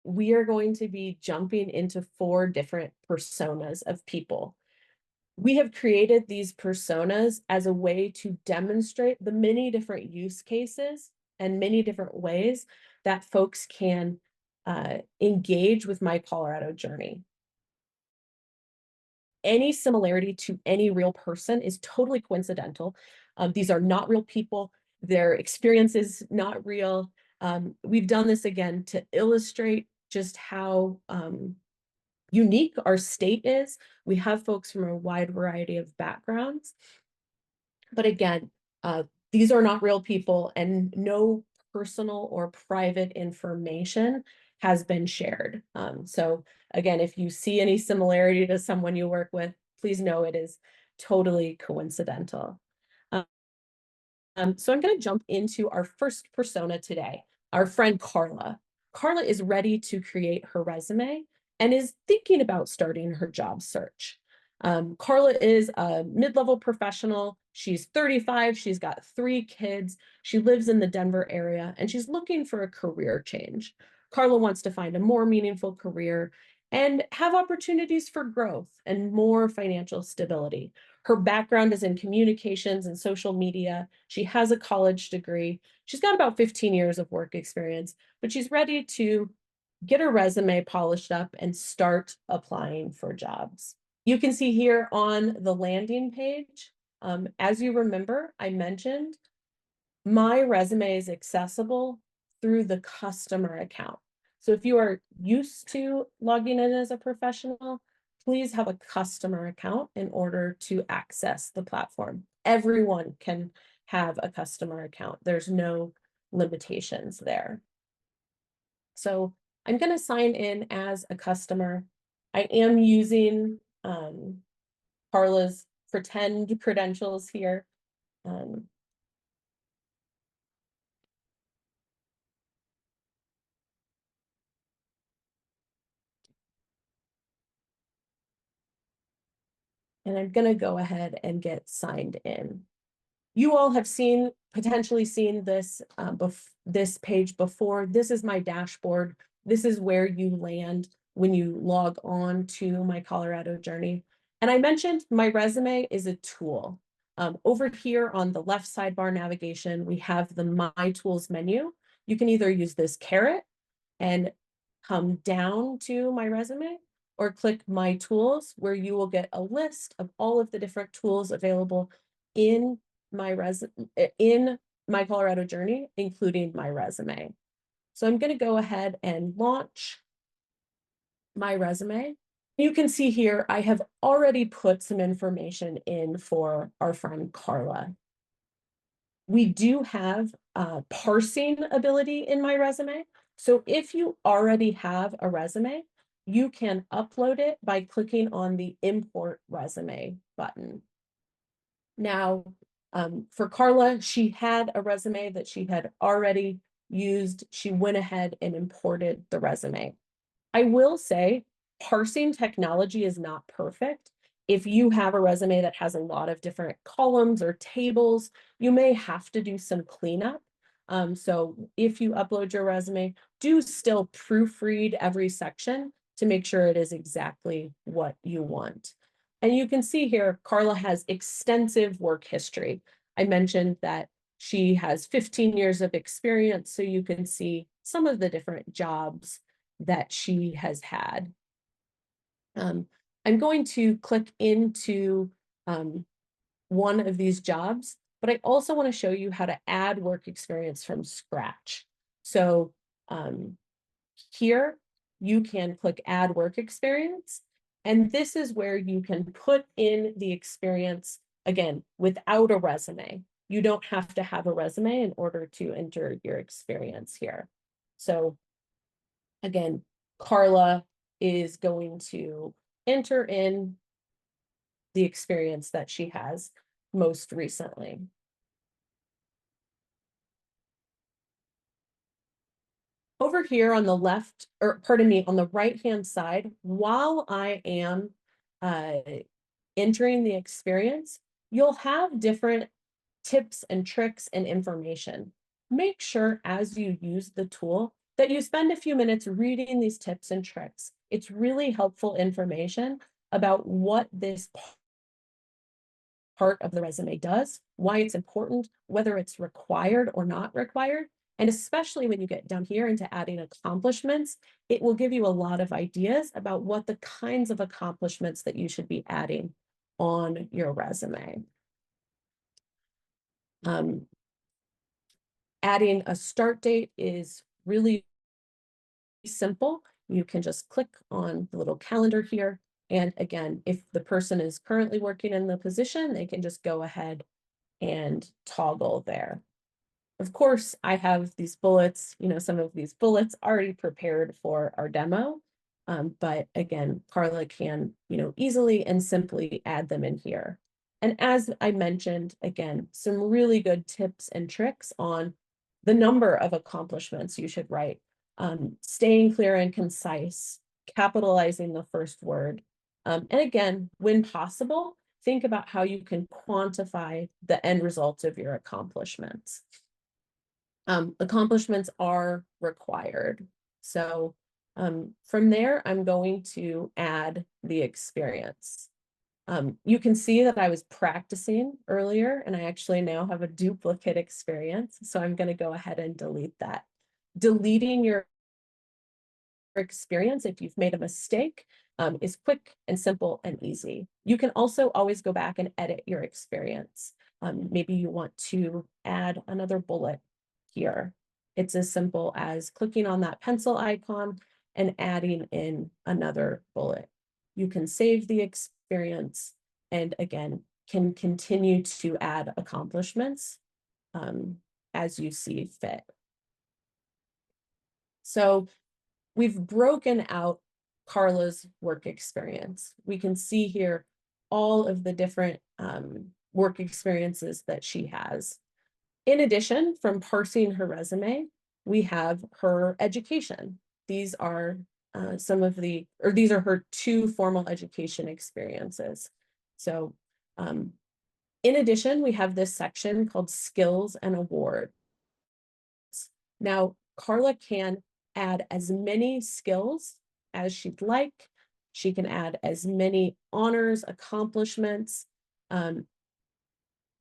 we are going to be jumping into 4 different personas of people. We have created these personas as a way to demonstrate the many different use cases and many different ways that folks can engage with My Colorado Journey. Any similarity to any real person is totally coincidental. These are not real people. Their experience is not real. We've done this again to illustrate just how unique our state is. We have folks from a wide variety of backgrounds. But again, these are not real people, and no personal or private information has been shared. So again, if you see any similarity to someone you work with, please know it is totally coincidental. So I'm going to jump into our first persona today, our friend Carla. Carla is ready to create her resume and is thinking about starting her job search. Carla is a mid-level professional. She's 35. She's got 3 kids. She lives in the Denver area, and she's looking for a career change. Carla wants to find a more meaningful career and have opportunities for growth and more financial stability. Her background is in communications and social media. She has a college degree. She's got about 15 years of work experience, but she's ready to get her resume polished up and start applying for jobs. You can see here on the landing page, as you remember, I mentioned my resume is accessible through the customer account. So if you are used to logging in as a professional, please have a customer account in order to access the platform. Everyone can have a customer account. There's no limitations there. So I'm going to sign in as a customer. I am using Carla's pretend credentials here. And I'm going to go ahead and get signed in. You all have potentially seen this, this page before. This is my dashboard. This is where you land when you log on to My Colorado Journey. And I mentioned my resume is a tool. Over here on the left sidebar navigation, we have the My Tools menu. You can either use this caret and come down to my resume, or click My Tools, where you will get a list of all of the different tools available in My Colorado Journey, including my resume. So I'm going to go ahead and launch my resume. You can see here, I have already put some information in for our friend Carla. We do have parsing ability in my resume. So if you already have a resume, you can upload it by clicking on the Import Resume button. Now, for Carla, she had a resume that she had already used. She went ahead and imported the resume. I will say parsing technology is not perfect. If you have a resume that has a lot of different columns or tables, you may have to do some cleanup. So if you upload your resume, do still proofread every section to make sure it is exactly what you want. And you can see here, Carla has extensive work history. I mentioned that she has 15 years of experience, so you can see some of the different jobs that she has had. I'm going to click into one of these jobs, but I also want to show you how to add work experience from scratch. So here you can click Add Work Experience, and this is where you can put in the experience, again, without a resume. You don't have to have a resume in order to enter your experience here. So again, Carla is going to enter in the experience that she has most recently. Over here on the left, or pardon me, on the right-hand side, while I am entering the experience, you'll have different tips and tricks and information. Make sure as you use the tool that you spend a few minutes reading these tips and tricks. It's really helpful information about what this part of the resume does, why it's important, whether it's required or not required. And especially when you get down here into adding accomplishments, it will give you a lot of ideas about what the kinds of accomplishments that you should be adding on your resume. Adding a start date is really simple. You can just click on the little calendar here. And again, if the person is currently working in the position, they can just go ahead and toggle there. Of course, I have these bullets, some of these bullets already prepared for our demo. But again, Carla can, easily and simply add them in here. And as I mentioned, again, some really good tips and tricks on the number of accomplishments you should write, staying clear and concise, capitalizing the first word. And again, when possible, think about how you can quantify the end results of your accomplishments. Accomplishments are required. So from there, I'm going to add the experience. You can see that I was practicing earlier, and I actually now have a duplicate experience. So I'm going to go ahead and delete that. Deleting your experience, if you've made a mistake, is quick and simple and easy. You can also always go back and edit your experience. Maybe you want to add another bullet here. It's as simple as clicking on that pencil icon and adding in another bullet. You can save the experience and again, can continue to add accomplishments as you see fit. So we've broken out Carla's work experience. We can see here all of the different work experiences that she has. In addition, from parsing her resume, we have her education. These are these are her 2 formal education experiences. So in addition, we have this section called skills and awards. Now, Carla can add as many skills as she'd like. She can add as many honors, accomplishments.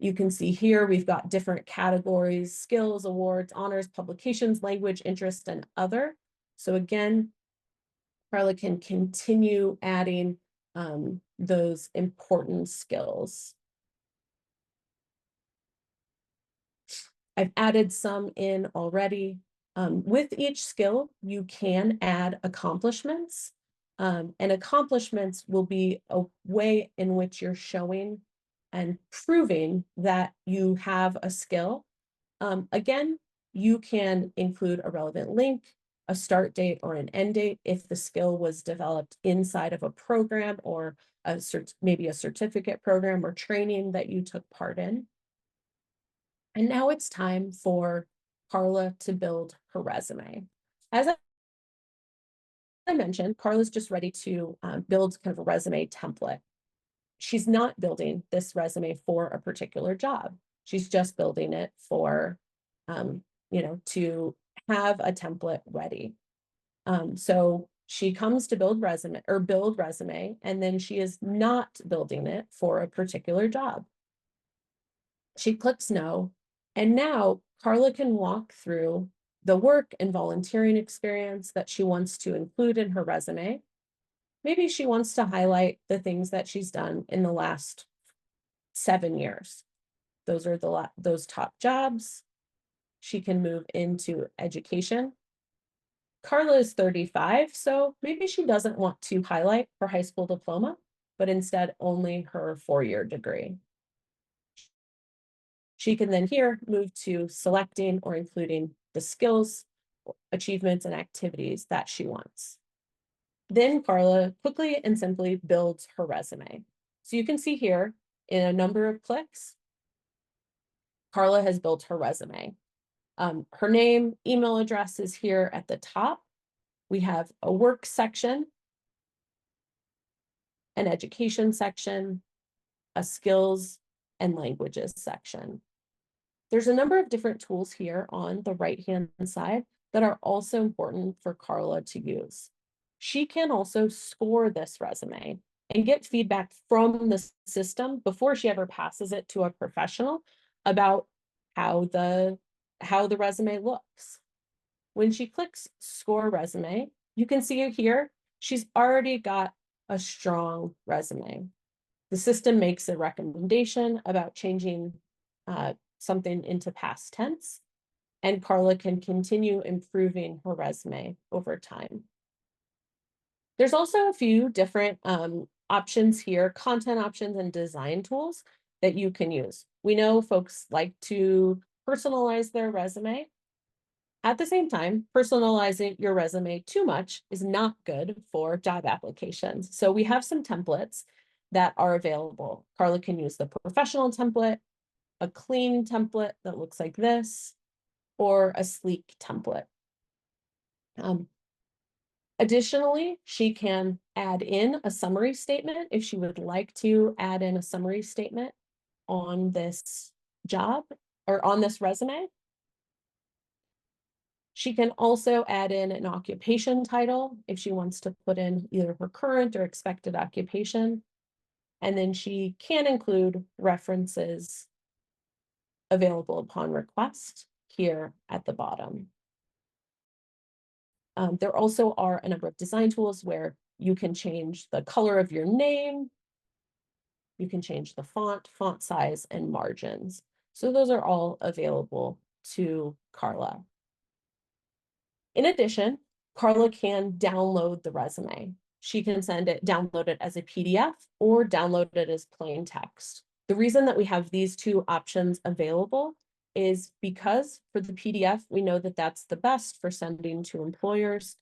You can see here, we've got different categories: skills, awards, honors, publications, language, interest, and other. So again, Carla can continue adding those important skills. I've added some in already. With each skill, you can add accomplishments, and accomplishments will be a way in which you're showing and proving that you have a skill. Again, you can include a relevant link, a start date, or an end date if the skill was developed inside of a program or maybe a certificate program or training that you took part in. And now it's time for Carla to build her resume. As I mentioned, Carla's just ready to build kind of a resume template. She's not building this resume for a particular job. She's just building it for, to have a template ready. So she comes to build resume, and then she is not building it for a particular job. She clicks no, and now Carla can walk through the work and volunteering experience that she wants to include in her resume. Maybe she wants to highlight the things that she's done in the last 7 years. Those are those top jobs. She can move into education. Carla is 35, so maybe she doesn't want to highlight her high school diploma, but instead only her 4-year degree. She can then here move to selecting or including the skills, achievements, and activities that she wants. Then Carla quickly and simply builds her resume. So you can see here in a number of clicks, Carla has built her resume. Her name, email address is here at the top. We have a work section, an education section, a skills and languages section. There's a number of different tools here on the right-hand side that are also important for Carla to use. She can also score this resume and get feedback from the system before she ever passes it to a professional about how the resume looks. When she clicks score resume, you can see here, she's already got a strong resume. The system makes a recommendation about changing something into past tense, and Carla can continue improving her resume over time. There's also a few different options here, content options and design tools that you can use. We know folks like to personalize their resume. At the same time, personalizing your resume too much is not good for job applications. So we have some templates that are available. Carla can use the professional template, a clean template that looks like this, or a sleek template. Additionally, she can add in a summary statement if she would like to add in a summary statement on this job or on this resume. She can also add in an occupation title if she wants to put in either her current or expected occupation. And then she can include references available upon request here at the bottom. There also are a number of design tools where you can change the color of your name. You can change the font size, and margins. So those are all available to Carla. In addition, Carla can download the resume. She can download it as a PDF or download it as plain text. The reason that we have these two options available is because for the PDF, we know that that's the best for sending to employers.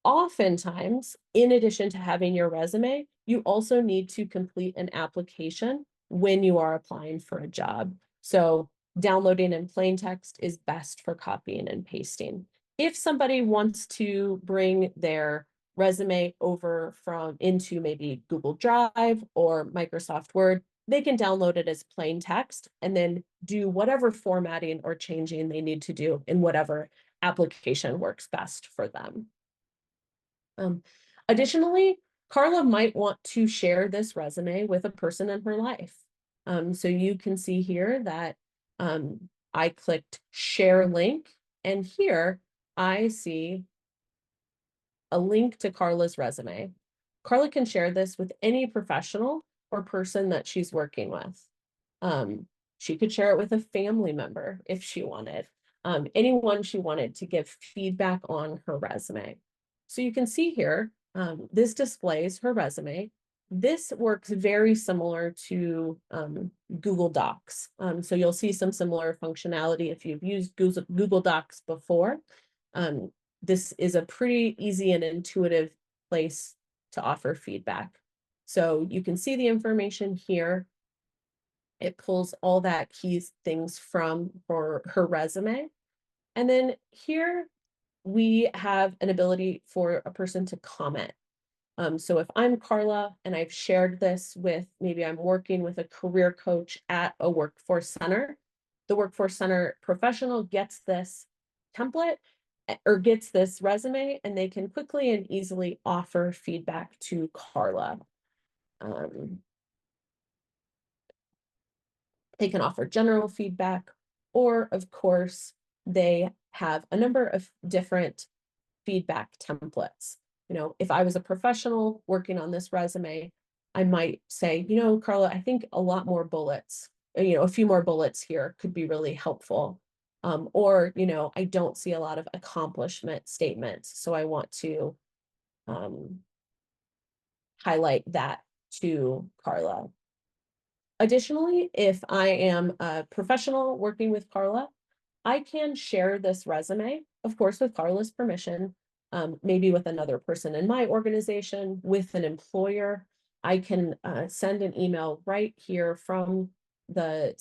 Oftentimes, in addition to having your resume, you also need to complete an application when you are applying for a job. So downloading in plain text is best for copying and pasting. If somebody wants to bring their resume over into maybe Google Drive or Microsoft Word, they can download it as plain text and then do whatever formatting or changing they need to do in whatever application works best for them. Additionally, Carla might want to share this resume with a person in her life. So you can see here that I clicked share link, and here I see a link to Carla's resume. Carla can share this with any professional or person that she's working with. She could share it with a family member if she wanted, anyone she wanted to give feedback on her resume. So you can see here, this displays her resume. This works very similar to Google Docs. So you'll see some similar functionality if you've used Google Docs before. This is a pretty easy and intuitive place to offer feedback. So you can see the information here. It pulls all that key things from her resume. And then here we have an ability for a person to comment. So if I'm Carla and I've shared this with, maybe I'm working with a career coach at a workforce center, the workforce center professional gets this template or gets this resume, and they can quickly and easily offer feedback to Carla. They can offer general feedback, or of course, they have a number of different feedback templates. You know, if I was a professional working on this resume, I might say, you know, Carla, I think a lot more bullets, a few more bullets here could be really helpful. Or, I don't see a lot of accomplishment statements, so I want to highlight that to Carla. Additionally, if I am a professional working with Carla, I can share this resume, of course, with Carla's permission, maybe with another person in my organization, with an employer. I can send an email right here from the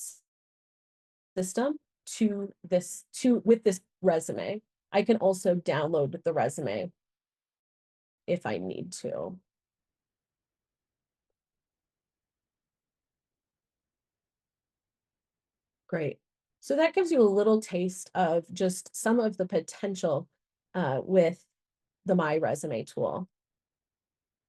system with this resume. I can also download the resume if I need to. Great. So that gives you a little taste of just some of the potential with the My Resume tool.